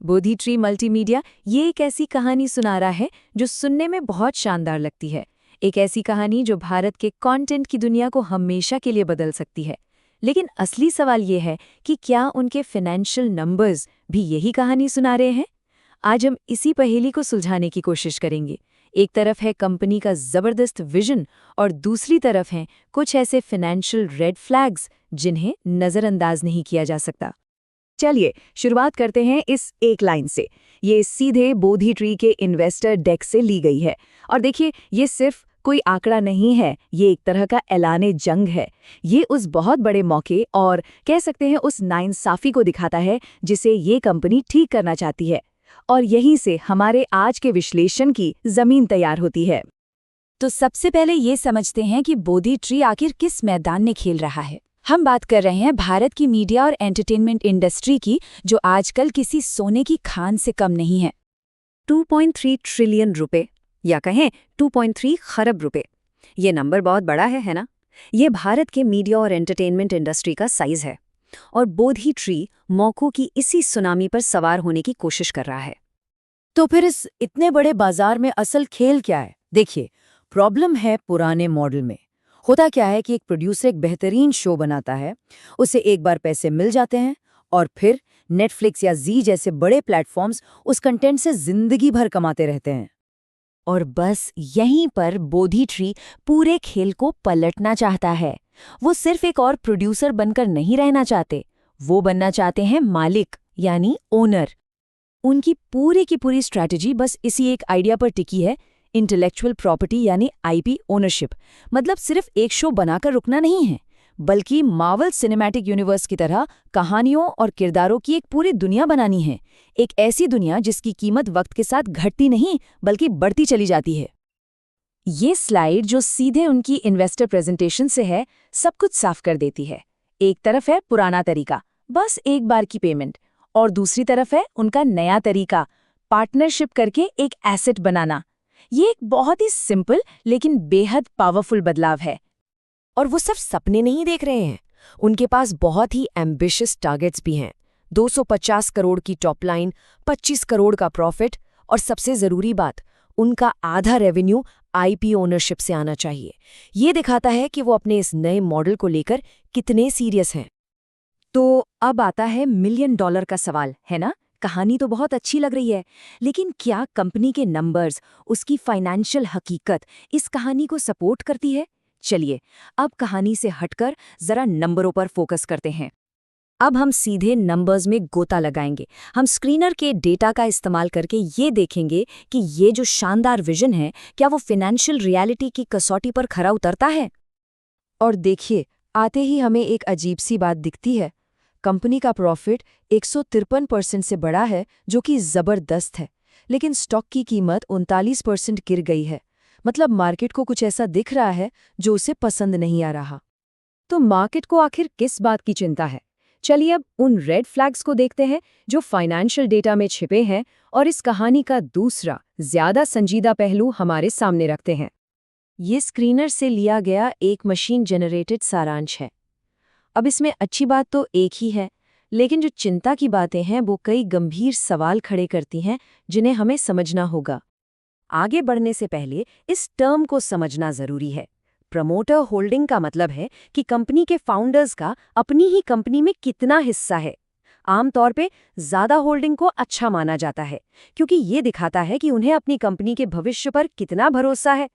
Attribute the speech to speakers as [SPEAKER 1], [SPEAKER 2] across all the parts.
[SPEAKER 1] Bodhi tree multimedia ये एक ऐसी कहानी सुना रहा है जो सुनने में बहुत शानदार लगती है। एक ऐसी कहानी जो भारत के कंटेंट की दुनिया को हमेशा के लिए बदल सकती है। लेकिन असली सवाल ये है कि क्या उनके फाइनेंशियल नंबर्स भी यही कहानी सुना रहे हैं? आज हम इसी पहेली को सुलझाने की कोशिश करेंगे। एक तरफ है कंपनी का जबरदस्त विजन और दूसरी तरफ हैं कुछ ऐसे फाइनेंशियल रेड फ्लैग्स जिन्हें नज़रअंदाज नहीं किया जा सकता।
[SPEAKER 2] चलिए शुरुआत करते हैं इस एक लाइन से। ये सीधे बोधी ट्री के इन्वेस्टर डेक से ली गई है। और देखिए, ये सिर्फ कोई आंकड़ा नहीं है, ये एक तरह का ऐलाने जंग है। ये उस बहुत बड़े मौके और कह सकते हैं उस नाइंसाफी को दिखाता है जिसे ये कंपनी ठीक करना चाहती है। और यहीं से हमारे आज के विश्लेषण की जमीन तैयार होती है।
[SPEAKER 1] तो सबसे पहले ये समझते हैं कि बोधी ट्री आखिर किस मैदान में खेल रहा है। हम बात कर रहे हैं भारत की मीडिया और एंटरटेनमेंट इंडस्ट्री की, जो आजकल किसी सोने की खान से कम नहीं है।
[SPEAKER 2] 2.3 ट्रिलियन रुपए, या कहें 2.3 खरब रुपए। ये नंबर बहुत बड़ा है ना? ये भारत के मीडिया और एंटरटेनमेंट इंडस्ट्री का साइज है। और बोधी ट्री मौकों की इसी सुनामी पर सवार होने की कोशिश कर रहा है।
[SPEAKER 1] तो फिर इस इतने बड़े बाजार में असल खेल क्या है? देखिए, प्रॉब्लम है पुराने मॉडल में। होता क्या है कि एक प्रोड्यूसर एक बेहतरीन शो बनाता है, उसे एक बार पैसे मिल जाते हैं और फिर नेटफ्लिक्स या जी जैसे बड़े प्लेटफॉर्म्स उस कंटेंट से जिंदगी भर कमाते रहते हैं। और बस यहीं पर बोधी ट्री पूरे खेल को पलटना चाहता है। वो सिर्फ एक और प्रोड्यूसर बनकर नहीं रहना चाहते, वो बनना चाहते हैं मालिक, यानी ओनर। उनकी पूरी की पूरी स्ट्रैटेजी बस इसी एक आइडिया पर टिकी है, इंटेलेक्चुअल प्रॉपर्टी यानी आईपी ओनरशिप। मतलब सिर्फ एक शो बनाकर रुकना नहीं है, बल्कि मार्वल सिनेमैटिक यूनिवर्स की तरह कहानियों और किरदारों की एक पूरी दुनिया बनानी है। एक ऐसी दुनिया जिसकी कीमत वक्त के साथ घटती नहीं बल्कि बढ़ती चली जाती है। ये स्लाइड जो सीधे उनकी इन्वेस्टर प्रेजेंटेशन से है, सब कुछ साफ कर देती है। एक तरफ है पुराना तरीका, बस एक बार की पेमेंट, और दूसरी तरफ है उनका नया तरीका, पार्टनरशिप करके एक एसेट बनाना। ये एक बहुत ही सिंपल लेकिन बेहद पावरफुल बदलाव है।
[SPEAKER 2] और वो सिर्फ सपने नहीं देख रहे हैं, उनके पास बहुत ही एम्बिशियस टारगेट्स भी हैं। 250 करोड़ की टॉप लाइन, 25 करोड़ का प्रॉफिट, और सबसे जरूरी बात, उनका आधा रेवेन्यू आईपी ओनरशिप से आना चाहिए। ये दिखाता है कि वो अपने इस नए मॉडल को लेकर कितने सीरियस हैं। तो अब आता है $1 मिलियन का सवाल, है ना? कहानी तो बहुत अच्छी लग रही है, लेकिन क्या कंपनी के नंबर्स, उसकी फाइनेंशियल हकीकत इस कहानी को सपोर्ट करती है? चलिए, अब कहानी से हटकर जरा नंबरों पर फोकस करते हैं। अब हम सीधे नंबर्स में गोता लगाएंगे। हम स्क्रीनर के डेटा का इस्तेमाल करके ये देखेंगे कि ये जो शानदार विजन है, क्या वो फाइनेंशियल रियलिटी की कसौटी पर खरा उतरता है? और देखिए, आते ही हमें एक अजीब सी बात दिखती है। कंपनी का प्रॉफिट 153% से बढ़ा है, जो कि जबरदस्त है, लेकिन स्टॉक की कीमत 39% गिर गई है। मतलब मार्केट को कुछ ऐसा दिख रहा है जो उसे पसंद नहीं आ रहा। तो मार्केट को आखिर किस बात की चिंता है? चलिए अब उन रेड फ्लैग्स को देखते हैं जो फाइनेंशियल डेटा में छिपे हैं और इस कहानी का दूसरा, ज्यादा संजीदा पहलू हमारे सामने रखते हैं। ये स्क्रीनर से लिया गया एक मशीन जनरेटेड सारांश है। अब इसमें अच्छी बात तो एक ही है, लेकिन जो चिंता की बातें हैं वो कई गंभीर सवाल खड़े करती हैं जिन्हें हमें समझना होगा। आगे बढ़ने से पहले इस टर्म को समझना जरूरी है। प्रमोटर होल्डिंग का मतलब है कि कंपनी के फाउंडर्स का अपनी ही कंपनी में कितना हिस्सा है। आमतौर पे ज्यादा होल्डिंग को अच्छा माना जाता है, क्योंकि ये दिखाता है कि उन्हें अपनी कंपनी के भविष्य पर कितना भरोसा है।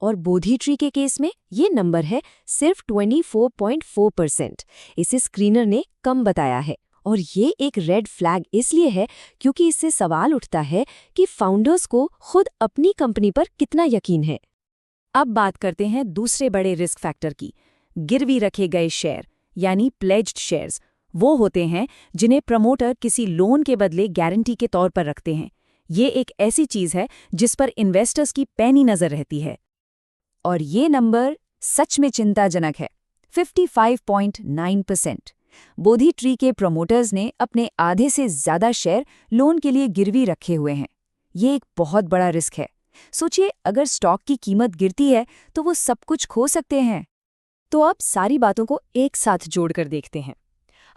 [SPEAKER 2] और बोधी ट्री के केस में ये नंबर है सिर्फ 24.4%। इसे स्क्रीनर ने कम बताया है, और ये एक रेड फ्लैग इसलिए है क्योंकि इससे सवाल उठता है कि फाउंडर्स को खुद अपनी कंपनी पर कितना यकीन है। अब बात करते हैं दूसरे बड़े रिस्क फैक्टर की। गिरवी रखे गए शेयर, यानी प्लेज्ड शेयर्स, वो होते हैं जिन्हें प्रमोटर किसी लोन के बदले गारंटी के तौर पर रखते हैं। ये एक ऐसी चीज है जिस पर इन्वेस्टर्स की पैनी नजर रहती है। और ये नंबर सच में चिंताजनक है, 55.9%। बोधी ट्री के प्रमोटर्स ने अपने आधे से ज्यादा शेयर लोन के लिए गिरवी रखे हुए हैं। ये एक बहुत बड़ा रिस्क है। सोचिए, अगर स्टॉक की कीमत गिरती है तो वो सब कुछ खो सकते हैं। तो अब सारी बातों को एक साथ जोड़कर देखते हैं।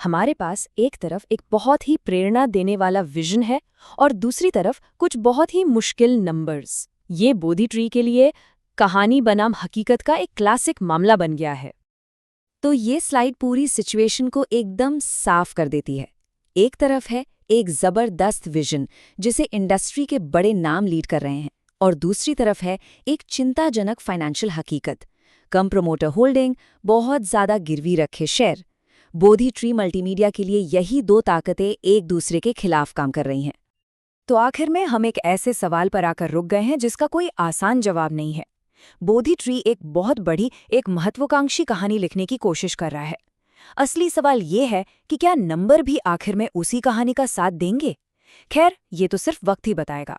[SPEAKER 2] हमारे पास एक तरफ एक बहुत ही प्रेरणा देने वाला विजन है और दूसरी तरफ कुछ बहुत ही मुश्किल नंबर्स। ये बोधी ट्री के लिए कहानी बनाम हकीकत का एक क्लासिक मामला बन गया है। तो ये स्लाइड पूरी सिचुएशन को एकदम साफ कर देती है। एक तरफ है एक जबरदस्त विजन जिसे इंडस्ट्री के बड़े नाम लीड कर रहे हैं, और दूसरी तरफ है एक चिंताजनक फाइनेंशियल हकीकत, कम प्रमोटर होल्डिंग, बहुत ज्यादा गिरवी रखे शेयर। बोधी ट्री मल्टीमीडिया के लिए यही दो ताकतें एक दूसरे के खिलाफ काम कर रही हैं। तो आखिर में हम एक ऐसे सवाल पर आकर रुक गए हैं जिसका कोई आसान जवाब नहीं है। बोधी ट्री एक बहुत बड़ी, एक महत्वाकांक्षी कहानी लिखने की कोशिश कर रहा है। असली सवाल ये है कि क्या नंबर भी आखिर में उसी कहानी का साथ देंगे? खैर, ये तो सिर्फ वक्त ही बताएगा।